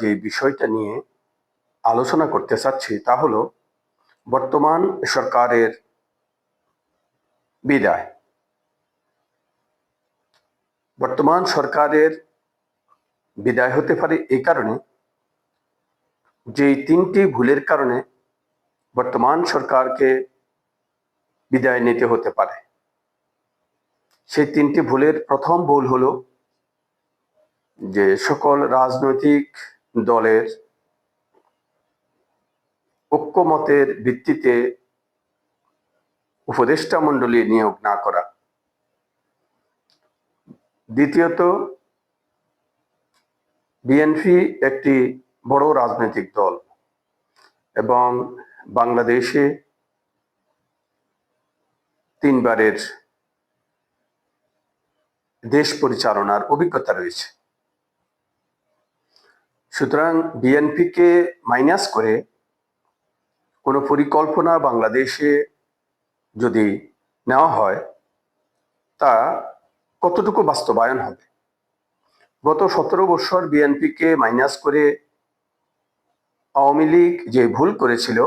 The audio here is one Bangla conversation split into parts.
যে বিষয়টা নিয়ে আলোচনা করতে চাচ্ছি তা হলো বর্তমান সরকারের বিদায়। বর্তমান সরকারের বিদায় হতে পারে এই কারণে যে তিনটি ভুলের কারণে বর্তমান সরকারকে বিদায় নিতে হতে পারে। সেই তিনটি ভুলের প্রথম ভুল হলো যে সকল রাজনৈতিক দলের ঐক্যমতের ভিত্তিতে উপদেষ্টা মণ্ডলী নিয়োগ না করা। দ্বিতীয়ত, বিএনপি একটি বড় রাজনৈতিক দল এবং বাংলাদেশে তিনবারের দেশ পরিচালনার অভিজ্ঞতা রয়েছে। সুতরাং বিএনপিকে মাইনাস করে কোনো পরিকল্পনা বাংলাদেশে যদি নেওয়া হয় তা কতটুকু বাস্তবায়ন হবে। গত 17 বছর বিএনপিকে মাইনাস করে আওয়ামী লীগ যে ভুল করেছিল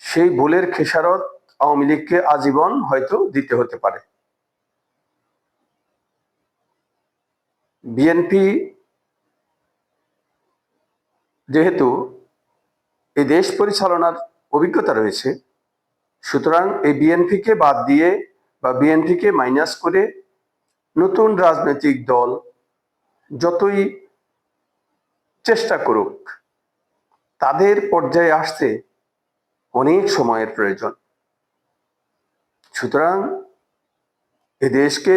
সেই ভুলের খেসারত আওয়ামী লীগকে আজীবন হয়তো দিতে হতে পারে। বিএনপি যেহেতু এই দেশ পরিচালনার অভিজ্ঞতা রয়েছে, সুতরাং এই বিএনপিকে বাদ দিয়ে বা বিএনপিকে মাইনাস করে নতুন রাজনৈতিক দল যতই চেষ্টা করুক তাদের পর্যায়ে আসতে অনেক সময়ের প্রয়োজন। সুতরাং এ দেশকে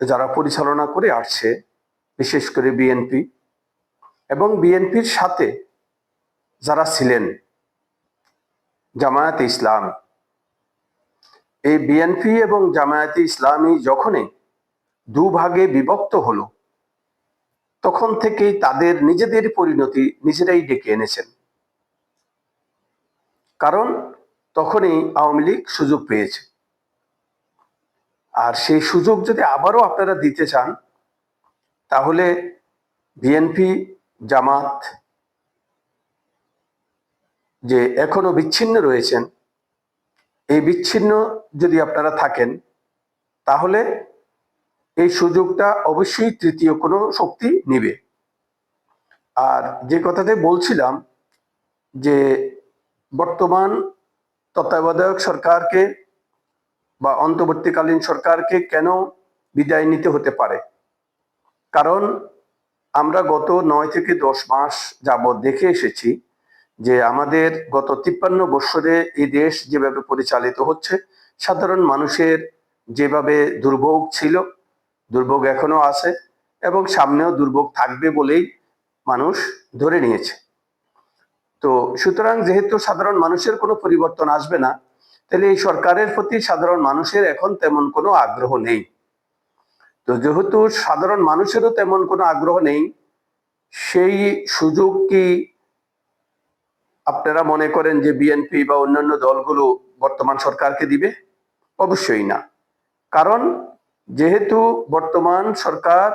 যারা পরিচালনা করে আসছে, বিশেষ করে বিএনপি এবং বিএনপির সাথে যারা ছিলেন জামায়াতে ইসলামী, এই বিএনপি এবং জামায়াতে ইসলামী যখনই দুভাগে বিভক্ত হলো তখন থেকেই তাদের নিজেদের পরিণতি নিজেরাই ডেকে এনেছেন। কারণ তখনই আওয়ামী লীগ সুযোগ পেয়েছে। আর সেই সুযোগ যদি আবারও আপনারা দিতে চান তাহলে বিএনপি জামাত যে এখনো বিচ্ছিন্ন রয়েছেন, এই বিচ্ছিন্ন যদি আপনারা থাকেন তাহলে এই সুযোগটা অবশ্যই তৃতীয় কোনো শক্তি নিবে। আর যে কথাতে বলছিলাম যে বর্তমান তত্ত্বাবধায়ক সরকারকে বা অন্তর্বর্তীকালীন সরকারকে কেন বিদায় নিতে হতে পারে, কারণ আমরা গত 9 থেকে 10 মাস যাবৎ দেখে এসেছি যে আমাদের গত 53 বছরে এই দেশ যেভাবে পরিচালিত হচ্ছে, সাধারণ মানুষের যেভাবে দুর্ভোগ ছিল, দুর্ভোগ এখনো আছে এবং সামনেও দুর্ভোগ থাকবে বলেই মানুষ ধরে নিয়েছে। তো সুতরাং যেহেতু সাধারণ মানুষের কোনো পরিবর্তন আসবে না, তাহলে এই সরকারের প্রতি সাধারণ মানুষের এখন তেমন কোনো আগ্রহ নেই। তো যেহেতু সাধারণ মানুষেরও তেমন কোনো আগ্রহ নেই, সেই সুযোগ কি আপনারা মনে করেন যে বিএনপি বা অন্যান্য দলগুলো বর্তমান সরকারকে দিবে? অবশ্যই না। কারণ যেহেতু বর্তমান সরকার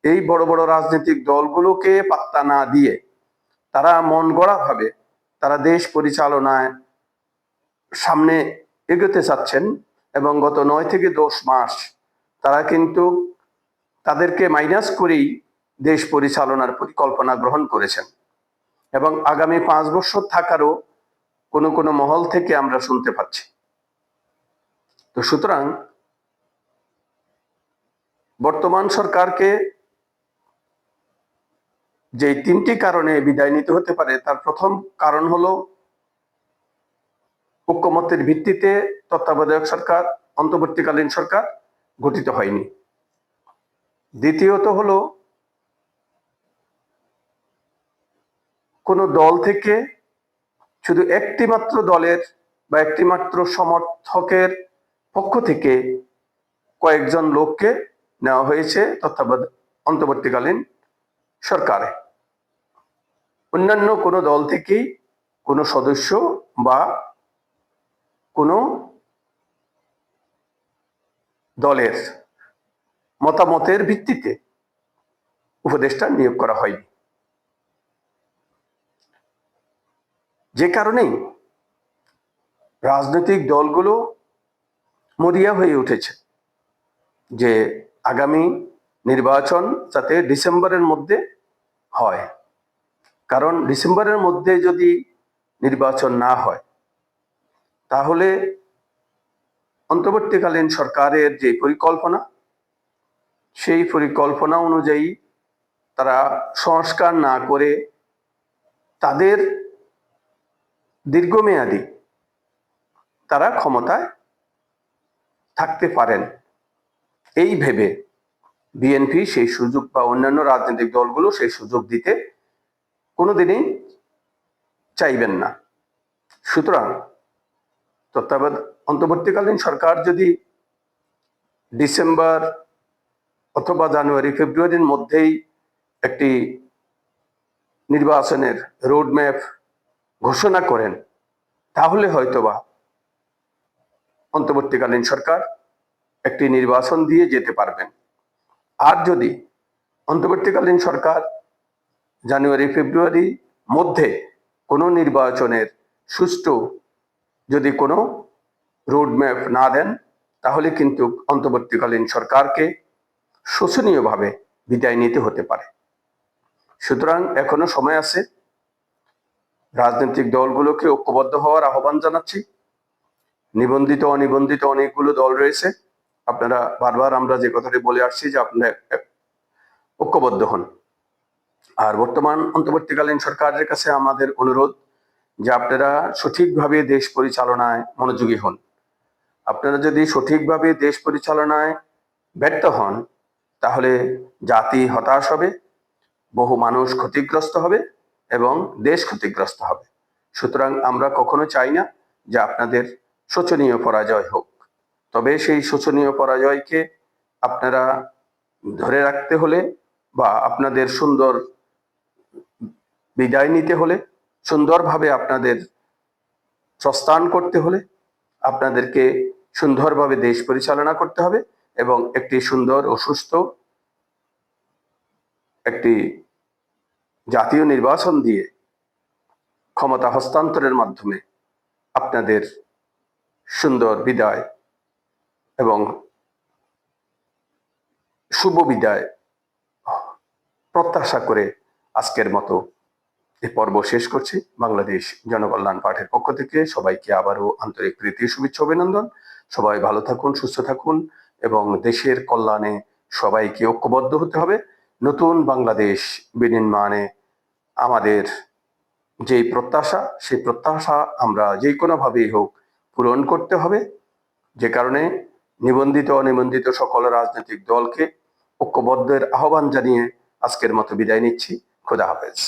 এই বড় বড় রাজনৈতিক দলগুলোকে পাত্তা না দিয়ে তারা মন গড়া ভাবে তারা দেশ পরিচালনায় সামনে এগোতে চাচ্ছেন এবং গত 9 থেকে 10 মাস তারা কিন্তু তাদেরকে মাইনাস করেই দেশ পরিচালনার পরিকল্পনা গ্রহণ করেছেন এবং আগামী 5 বছর থাকারও কোনো কোনো মহল থেকে আমরা শুনতে পাচ্ছি। তো সুতরাং বর্তমান সরকারকে যে তিনটি কারণে বিদায় নিতে হতে পারে তার প্রথম কারণ হলো ঐক্যমতের ভিত্তিতে তত্ত্বাবধায়ক সরকার, অন্তর্বর্তীকালীন সরকার গঠিত হয়নি। দ্বিতীয়ত হলো কোনো দল থেকে শুধু একটি মাত্র দলের বা একটি মাত্র সমর্থকের পক্ষ থেকে কয়েকজন লোককে নেওয়া হয়েছে অন্তর্বর্তীকালীন সরকারে। অন্যান্য কোনো দল থেকেই কোনো সদস্য বা কোনো দলের মতামতের ভিত্তিতে উপদেষ্টা নিয়োগ করা হয়নি। যে কারণেই রাজনৈতিক দলগুলো মরিয়া হয়ে উঠেছে যে আগামী নির্বাচন যাতে ডিসেম্বরের মধ্যে হয়। কারণ ডিসেম্বরের মধ্যে যদি নির্বাচন না হয় তাহলে অন্তর্বর্তীকালীন সরকারের যে পরিকল্পনা, সেই পরিকল্পনা অনুযায়ী তারা সংস্কার না করে তাদের দীর্ঘমেয়াদী তারা ক্ষমতায় থাকতে পারেন এই ভেবে বিএনপি সেই সুযোগ বা অন্যান্য রাজনৈতিক দলগুলো সেই সুযোগ দিতে কোনোদিনই চাইবেন না। সুতরাং অন্তর্বর্তীকালীন সরকার যদি ডিসেম্বর অথবা জানুয়ারি ফেব্রুয়ারির মধ্যেই একটি নির্বাচনের রোডম্যাপ ঘোষণা করেন তাহলে হয়তোবা অন্তর্বর্তীকালীন সরকার একটি নির্বাচন দিয়ে যেতে পারবেন। আর যদি অন্তর্বর্তীকালীন সরকার জানুয়ারি ফেব্রুয়ারি মধ্যে কোনো নির্বাচনের সুষ্ঠু যদি কোনো রোডম্যাপ না দেন তাহলে কিন্তু অন্তর্বর্তীকালীন সরকারকে শোচনীয়ভাবে বিদায় নিতে হতে পারে। সুতরাং এখনো সময় আছে, রাজনৈতিক দলগুলোকে ঐক্যবদ্ধ হওয়ার আহ্বান জানাচ্ছি। নিবন্ধিত অনিবন্ধিত অনেকগুলো দল রয়েছে, আপনারা বারবার আমরা যে কথাটি বলে আসছি যে আপনারা ঐক্যবদ্ধ হন। আর বর্তমান অন্তর্বর্তীকালীন সরকারের কাছে আমাদের অনুরোধ যে আপনারা সঠিকভাবে দেশ পরিচালনায় মনোযোগী হন। আপনারা যদি সঠিকভাবে দেশ পরিচালনায় ব্যর্থ হন তাহলে জাতি হতাশ হবে, বহু মানুষ ক্ষতিগ্রস্ত হবে এবং দেশ ক্ষতিগ্রস্ত হবে। সুতরাং আমরা কখনো চাই না যে আপনাদের শোচনীয় পরাজয় হোক। তবে সেই শোচনীয় পরাজয়কে আপনারা ধরে রাখতে হলে বা আপনাদের সুন্দর বিদায় নিতে হলে, সুন্দরভাবে আপনাদের প্রস্থান করতে হলে আপনাদেরকে সুন্দরভাবে দেশ পরিচালনা করতে হবে এবং একটি সুন্দর ও সুস্থ একটি জাতীয় নির্বাচন দিয়ে ক্ষমতা হস্তান্তরের মাধ্যমে আপনাদের সুন্দর বিদায় এবং শুভ বিদায় প্রত্যাশা করে আজকের মতো এই পর্ব শেষ করছি। বাংলাদেশ জনকল্যাণ পার্টির পক্ষ থেকে সবাইকে আবারও আন্তরিক প্রীতি শুভেচ্ছা অভিনন্দন। সবাই ভালো থাকুন, সুস্থ থাকুন এবং দেশের কল্যাণে সবাইকে ঐক্যবদ্ধ হতে হবে। নতুন বাংলাদেশ বিনির্মাণে আমাদের যেই প্রত্যাশা, সেই প্রত্যাশা আমরা যে কোনোভাবেই হোক পূরণ করতে হবে। যে কারণে নিবন্ধিত অনিবন্ধিত সকল রাজনৈতিক দলকে ঐক্যবদ্ধের আহ্বান জানিয়ে আজকের মতো বিদায় নিচ্ছি। খোদা হাফেজ।